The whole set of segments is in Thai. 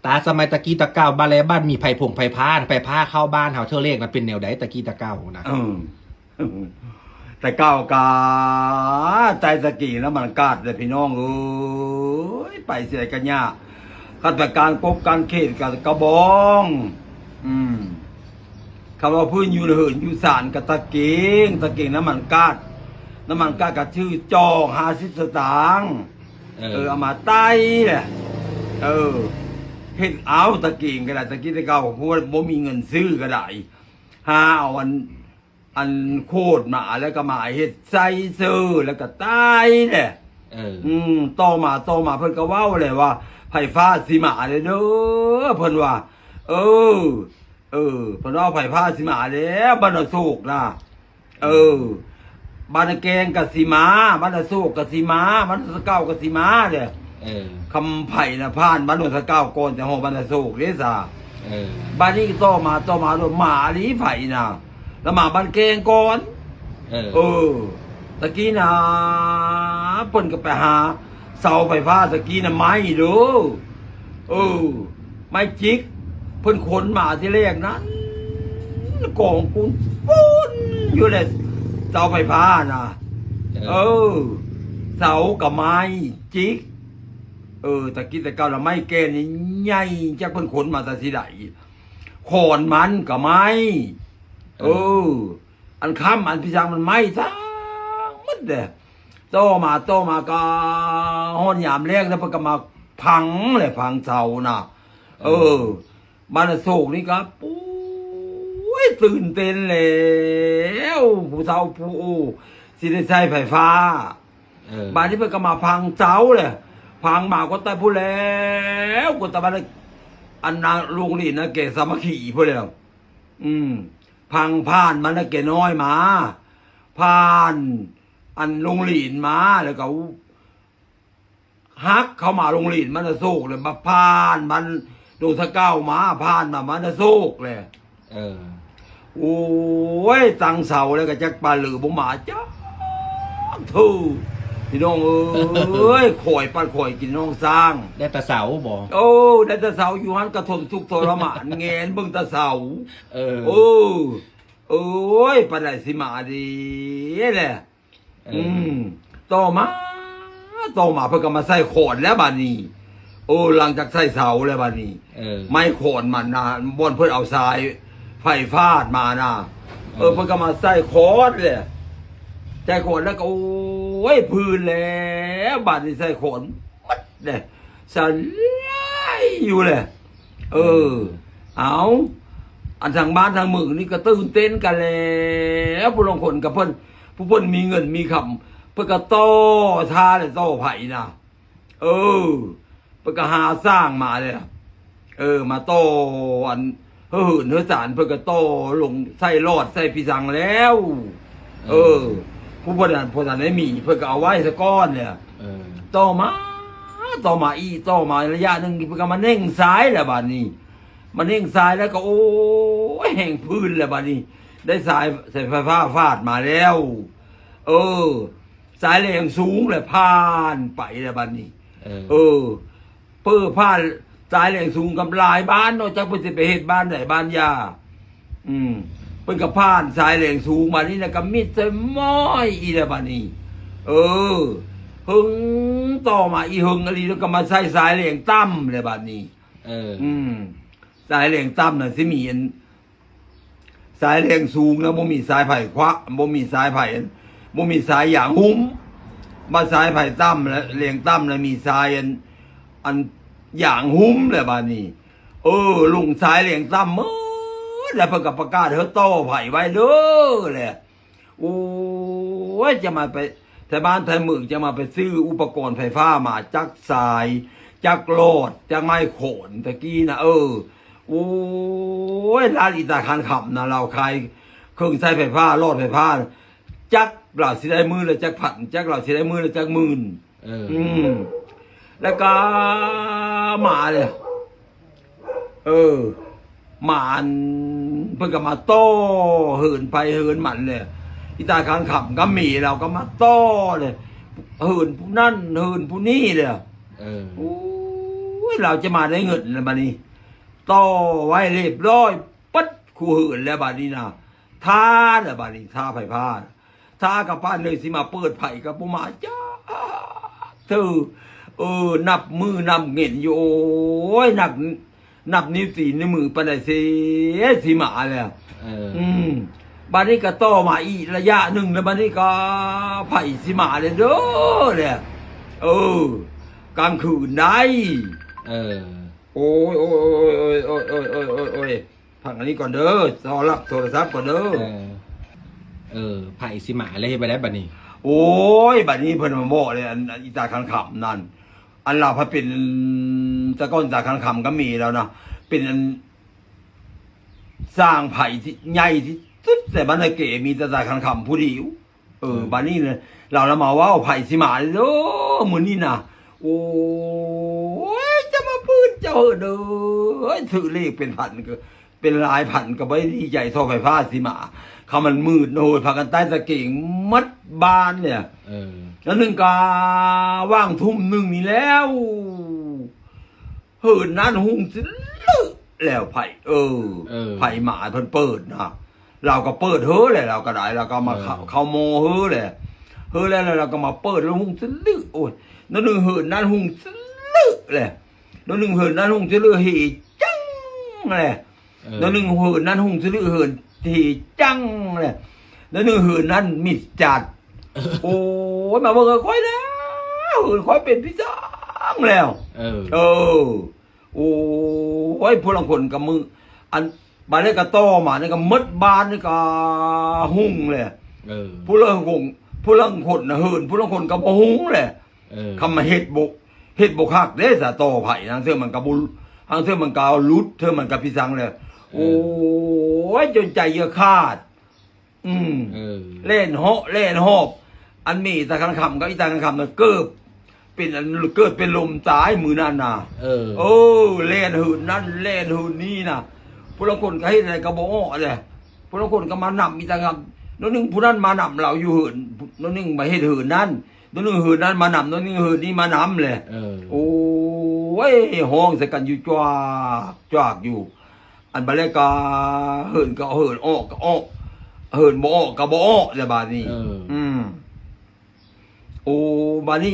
ตาสมัยตะกี้ตะเก้าบ้านแล้วบ้านมีไผ่ผงไผ่ผ้าเข้าบ้านเฮาเท่าเลขนะเป็นแนวใดตะกี้ตะเก้านะ แต่ก้าวกาใจตะกี้แล้วมันกาดเลยพี่น้องเอ้ยไปเสียกันยากข้าราชการกบการเขตกับกระบองคำว่าพื้นอยู่เหินอยู่สารกับตะเกียงน้ำมันกาดกับชื่อจอง50 สตางค์เอามาไต้แหละเฮ็ดเอาตะเกียงก็ได้ตะกี้ตะเก่าเพราะว่าบ่มีเงินซื้อก็ได้หาเอาอันโคตรมาแล้วก็มาเฮ็ดใส่ซื้อแล้วก็ตายแหละต่อมาเพิ่นก็เว้าเลยว่าไผฟ้าสิมาเด้อเพิ่นว่าเพิ่นว่าไผฟ้าสิมาแล้วบ้านโศกนะบ้านแกงก็สิมาบ้านโศกก็สิมาบ้านสะเก้าก็สิมาเด้คำไผ่น่ะผ่านบ้านสะเก้าก่อนจะฮอดบ้านโศกเด้ซะบ้านนี้ต่อมาด้วยหมาลีไผ่น่ะแล้วมาบ้านแกงก่อนตะกี้นะเพิ่นก็ไปหาเสาไฟฟ้าตะกี้นะไม้เด้อไม้จิกเพิ่นขนมาที่แรกนั้นกองปูนอยู่เลยเสาไฟฟ้านะเสากับไม้จิกตะกี้ตะเก่าละไม้แกนนี่ใหญ่จักเพิ่นขนมาแต่สิไดขอนมันกับไม้อันค้ำอันพิจังมันไม่ทั้งมันเด้โตมาก็ห้อนยามแรกแล้วก็มาพังเลยพังเสาน่ะบ้านโศกนี่ครับปุ้ยตื่นเต้นแล้วผู้เฒ่าผู้สิได้ใช้ไฟฟ้าบ้านนี้เพิ่นก็มาพังเสาเลยพังมาก็ตายผู้แล้วก็ตายบ้านอันนาลุงนี่นะแกสามัคคีผู้แล้วพังผ่านมันนะแกน้อยมาผ่านอันลงหลีนมาแล้วก็ฮักเข้ามาลงหลีนมันจะโศกเลยมาผ่านมันดูสะเก้ามาผ่านมามันจะโศกเลยโอ้ยตังเสาแล้วก็จักปลาหรือบุหมาจ้าทูพี่น้องเอ้ยข่อยปันข่อยกินน้องสร้างได้แต่เสาบ่ได้แต่เสาอยู่หันกระทนทุกทรมานเงินเบิ่งแต่เสาโอ้ยปลาไหลสิมาดีแหละต่อมาเพิ่นก็มาใส่ขอนแล้วบัดนี้หลังจากใส่เสาแล้วบัดนี้ไม้ขอนมันนะบ่อนเพิ่นเอาทรายไฟฟาดมานะเพิ่นก็มาใส่ขอนเลยใส่ขอนแล้วก็โอ้ยพื้นแล้วบัดนี้ใส่ขอนมัดเลยสั่นอยู่เลยเอาอันทางบ้านทางเมืองนี่ก็ตื่นเต้นกันแล้วผู้ลงคนกับเพิ่นผู้เพิ่นมีเงินมีคำเพิ่นก็โตท่าเลยโตไผ่นะเพิ่นก็หาสร้างมาเลยมาโตอันเหินสารเพิ่นก็โตลงใส่รอดใส่พิสังแล้วผู้ประดานได้มีเพิ่นก็เอาไว้ซะก้อนเนี่ยโตมาระยะนึงเพิ่นก็มาเน่งซ้ายแล้วบัดนี้มันเร่งสายแล้วก็โอ้ยแห่งพื้นแล้วบัดนี้ได้สายไฟฟ้าฟาดมาแล้วสายแรงสูงเลยผ่านไปแล้วบัดนี้ผ่านสายแรงสูงกับหลายบ้านนอกจากเพิ่นสิไปเฮ็ดบ้านไหนบ้านยาเพิ่นก็ผ่านสายแรงสูงมานี่แล้วก็มิดใส่ม้อยอีแล้วบัดนี้หึงต่อมาอีหึงอะไรแล้วก็มาใส่สายแรงต่ำเลยบัดนี้สายแรงต่ำน่ะสิมีสายแรงสูงแล้วบ่มีสายไผ่ควักบ่มีสายไผ่บ่มีสายอย่างหุ้มมาสายไผ่ต่ำแล้วแรงต่ำแล้วมีสายอันอย่างหุ้มเลยบัดนี้ลุงสายแรงต่ำแล้วเพิ่นก็ประกาศเฮาโตไผ่ไว้เด้อแหละโอ้ยจะมาไปแต่บ้านไทยเมืองจะมาไปซื้ออุปกรณ์ไฟฟ้ามาจักสายจักโลดจักไม้โขนตะกี้นะโอ้ยร้านอีตาคันขับนะเราใครเครื่องใช้ไฟฟ้ารอดไฟฟ้าจักเราสิได้มือแล้วจักผันจักเราสิได้มือแล้วจักหมื่นแล้วก็มาเลยมาเพิ่งก็มาโต้เหินไปเหินมันเลยอีตาคันขับก็มีเราก็มาโต้เลยเหินผู้นั่นเหินผู้นี่เลยโอ้ ยเราจะมาได้เงินแล้วบัดนี้ต่อไว้เรียบร้อยปั๊ดคู่หื่นแล้วบัดนี้นะท่าแล้วบัดนี้ท่าไผ่ผ้าท่ากับป้าเลยสิมาเปิดไผ่กับปุมาจ้าเธอนับมือนับเงินอยู่โอ้ยนับนิ้วตีนิ้วมือปานใดเสียสิมาแล้วบัดนี้ก็ต่อมาอีกระยะหนึ่งแล้วบัดนี้ก็ไผ่สิมาเลยเด้อเนี่ยกลางคืนได้โอ้ยพักอันนี้ก่อนเด้อรอรับโทรศัพท์ก่อนเด้อไผ่สิมาอะไรไปแล้วบัดนี้โอ้ยบัดนี้เพิ่นมาบอกเลยอันอีตาคันขำนั่นอันเราพอเป็นตะก้อนตาคันขำก็มีแล้วนะเป็นอันสร้างไผ่ที่ใหญ่ที่สุดแต่บ้านเก๋มีตาคันขำผู้เดียวบัดนี้เลยเราละมาว่าไผ่สิมาเลยเด้อมื้อนี้น่ะโอ้ยจะมาปืนเจ้าเด้อถือเลขเป็นพันก็เป็นหลายพันก็ไม่ดีใจเท่าไฟฟ้าสิมาเขามันมืดโอยพากันใต้ตะเกียงมัดบานเนี่ยแล้วหนึ่งกาว่างทุ่มหนึ่งนี่แล้วเหินนั่นหุ่งสิแล้วไผ่ไผ่หมาเพิ่นเปิดนะเราก็เปิดเฮ้อเลยเราก็ได้เราก็มาเข้าโมเฮ้อเลยแล้วเราก็มาเปิดแล้วหุ่งสิลึโอ้ยแล้วหนึ่งเหินนั่นหุ่งสิลึเลยแล้วหนึ่งเหินนั่นหุ่งสิลึเฮจังเลยแล้วหนึ่งเหินนั่นหุ่งสิลึเหินทีจังเลยแล้วหนึ่งหืนนั่นมิดจัดโอ้ยมาเบิ่งค่อยแล้วหืนค่อยเป็นพี่จังแล้วโอ้ยพลังคนกับมืออันบานนี้ก็ต่อมานี่ก็มดบานนี่ก็หุ่งเลยผู้เรื่องคนนะหืนผู้เรื่องคนกับหุ่งเลยคำมาเฮ็ดบกคักเด้สะต่อไผ่ทางเสื้อมันกับบุทางเสื้อมันกาวลุดเธอมันกับพี่จังเลยโอ้ยจนใจเยอะขาดเล่นหอบอันมีตะคันคำก็อีตะคันคำน่ะเกิดเป็นลมตายมือนั่นน่ะเล่นหืนนั่นเล่นหืนนี่น่ะผู้ละคนก็ให้อะไรก็บ่อ้อเลยผู้ละคนก็มานำอีตะคันน้องนึงผู้นั้นมานำเราอยู่หืนน้องนึงมาให้หืนนั่นน้องนึงหืนนั่นมานำน้องนึงหืนนี่มานำเลยโอ้ยห้องใส่กันอยู่จวกอยู่อันบาเลกาเหินก็เหินออกก็ออกเหินบ่ออกก็บ่ออกเลยบาดนี้โอ้บาดนี้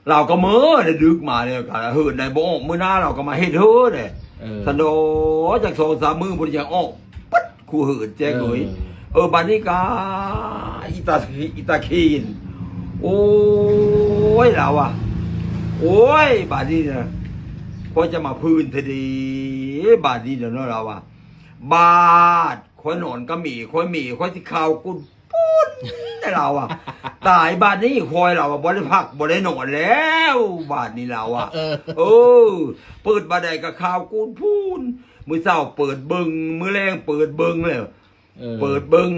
เราก็เมื่อได้ดึกมาเลยกันเหินได้บ่ออกมื้อหน้าเราก็มาเฮ็ดเฮ้อเลยสันโดจาก2-3มื้อบ่ได้ออกปั๊ดคู่เหินแจ้งเลยบาดนี้ก็อีตาคีนโอ้ยเราอ่ะโอ้ยบาดนี้นะพอจะมาพื้นทีดีบาดนี้เดี๋ยวนั้นเราอะบาดค่อยนอนก็มีค่อยที่ข่าวกุนปุ้นแต่เราอะตายบาดนี้คอยเราอะบ่ได้พักบ่ได้นอนแล้วบาดนี้เราอะเปิดบาดใดก็ข่าวกุนพูนมื้อเช้าเปิดเบิ่งมื้อแรงเปิดเบิ่งแล้วเปิดเบิ่ง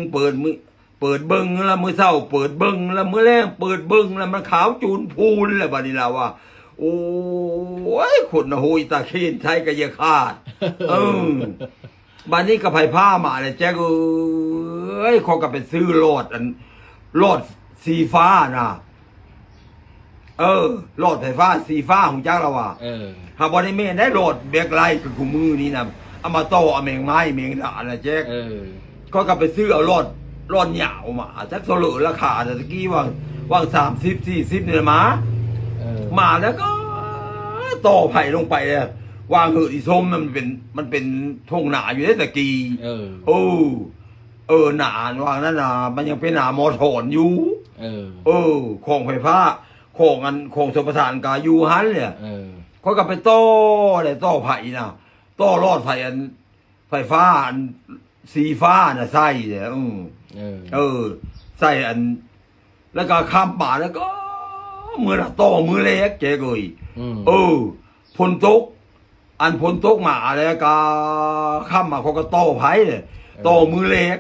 แล้วมื้อเช้าเปิดเบิ่งแล้วมื้อแรงเปิดเบิ่งแล้วมันขาวจูนพูนแล้วบาดนี้เราอะโอ้ยคนนะโหยตาเคนใช้กระยาขาดบ้านนี้ก็ไผ่ผ้ามาเลยแจ๊กเขาก็ไปซื้อหลอดสีฟ้านะหลอดไฟฟ้าสีฟ้าของจ้าเราอ่ะหากบริเมณได้หลอดแบกไลท์คือคู่มือนี้นะเอามาต่อเอาแมงไม้แมงดานะแจ๊กเขาก็ไปซื้อเอาหลอดเหยาวมาจักโซโลราคาแต่ตะกี้ว่าง30-40เนี่ยมาแล้วก็ต่อไผ่ลงไปเลยวางเหอะอีส้มมันเป็นทงหนาอยู่ได้ตะกี้หนาวางนั่นน่ะมันยังเป็นหนามอถอนอยู่ของไฟฟ้าของสมประทานกาอยู่ฮันเนี่ยเขาก็ไปต่อไผ่น่ะต่อรอดไผ่อันไฟฟ้าอันสีฟ้าน่ะใส่เนี่ยใส่อันแล้วก็ข้ามป่าแล้วก็มือละต่อมือเล็กเจ๊กเลยพลตกมาแล้วก็ข้ามมาเขาก็ต่อไผ่เนี่ยต่อมือเล็ก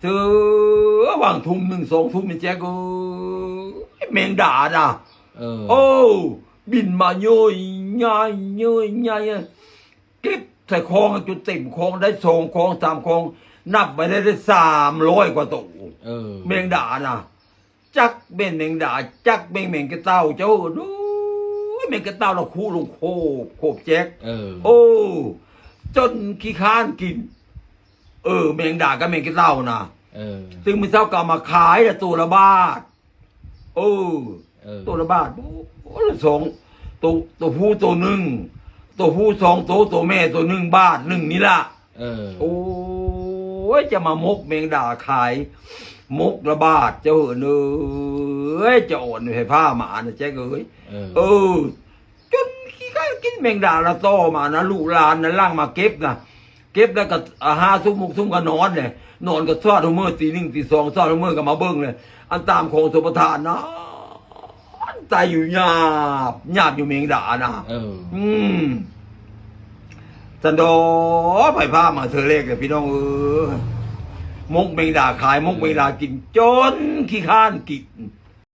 เจอวางทุ่ม1-2 ทุ่มเจ๊ก็แมงดาน่ะบินมาเยอะง่ายเก็บใส่คลองจุดเต็มคลองได้2 คลอง 3 คลองนับไปได้300 กว่าตัวแมงดาน่ะจักเป็นแมงดาจักเป็นแมงกระเต้าเจ้าดู ยแมงกะเต้าเราคู่ลงโคบแจ๊ก โอ้ จนขี้ค้านกิน แมงดากับแมงกะเต้านะซึ่งมันเจ้าก็มาขายละตัวละบาทตัวละบาทโอ้ละสองตัวผู้ตัวหนึ่งตัวผู้สองตัวแม่ตัวหนึ่งบาทหนึ่งนี่ล่ะโอ้ยจะมามกแมงดาขายมกละบาทเจ้าเอ้ยจะอ่อนให้ผ้าหมานะแจ๊กเอ้ยจนขี้ข้ากินแมงดาละต้อมานะลูกหลานนะล่างมาเก็บนะเก็บแล้วก็5 ทุ่มก็นอนเลยนอนก็ซอดหัวมือตี 1 ตี 2ซอดหัวมือก็มาเบิ้งเลยอันตามของสุปทานนะตายอยู่หยาบอยู่แมงดานะจันโดไผ่ผ้ามาเธอเลขเลยพี่น้องมกแมงดาขายมกแมงดากินจนขี้ข้านกิน